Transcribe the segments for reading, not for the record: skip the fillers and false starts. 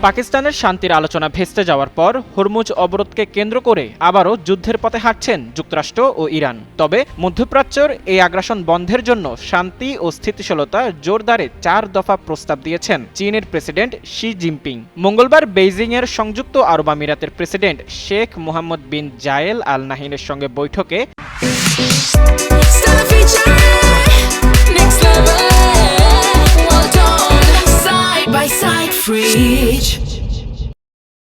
পাকিস্তানের শান্তির আলোচনা ভেস্তে যাওয়ার পর হরমুজ অবরোধকে কেন্দ্র করে আবারও যুদ্ধের পথে হাঁটছেন যুক্তরাষ্ট্র ও ইরান। তবে মধ্যপ্রাচ্যের এই আগ্রাসন বন্ধের জন্য শান্তি ও স্থিতিশীলতা জোরদারে 4 দফা প্রস্তাব দিয়েছেন চীনের প্রেসিডেন্ট শি জিনপিং। মঙ্গলবার বেইজিংয়ের সংযুক্ত আরব আমিরাতের প্রেসিডেন্ট শেখ মোহাম্মদ বিন জায়েল আল নাহিনের সঙ্গে বৈঠকে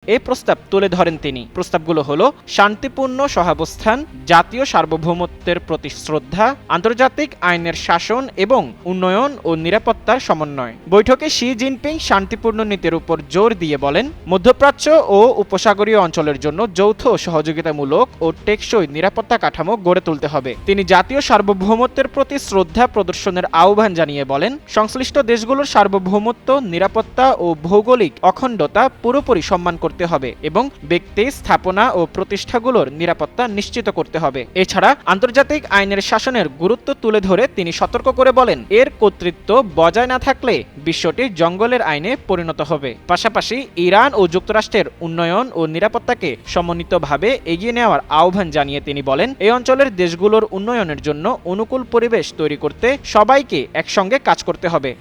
এই প্রস্তাব তুলে ধরেন তিনি। প্রস্তাবগুলো হলো শান্তিপূর্ণ সহাবস্থান, জাতীয় সার্বভৌমত্বের প্রতি শ্রদ্ধা, আন্তর্জাতিক আইনের শাসন এবং উন্নয়ন ও নিরাপত্তার সমন্বয়। বৈঠকে শি জিনপিং শান্তিপূর্ণ নীতির উপর জোর দিয়ে বলেন, মধ্যপ্রাচ্য ও উপসাগরীয় অঞ্চলের জন্য যৌথ সহযোগিতামূলক ও টেকসই নিরাপত্তা কাঠামো গড়ে তুলতে হবে। তিনি জাতীয় সার্বভৌমত্বের প্রতি শ্রদ্ধা প্রদর্শনের আহ্বান জানিয়ে বলেন, সংশ্লিষ্ট দেশগুলোর সার্বভৌমত্ব, নিরাপত্তা ও ভৌগোলিক অখণ্ডতা পুরোপুরি সম্মান করতে হবে এবং ব্যক্তি, স্থাপনা ও প্রতিষ্ঠাগুলোর নিরাপত্তা নিশ্চিত করতে হবে। এছাড়া আন্তর্জাতিক আইনের শাসনের গুরুত্ব তুলে ধরে তিনি সতর্ক করে বলেন, এর কর্তৃত্ব বজায় না থাকলে বিশ্বটি জঙ্গলের আইনে পরিণত হবে। পাশাপাশি ইরান ও যুক্তরাষ্ট্রের উন্নয়ন ও নিরাপত্তাকে সমন্বিতভাবে এগিয়ে নেওয়ার আহ্বান জানিয়ে তিনি বলেন, এই অঞ্চলের দেশগুলোর উন্নয়নের জন্য অনুকূল পরিবেশ তৈরি করতে সবাইকে একসঙ্গে কাজ করতে হবে।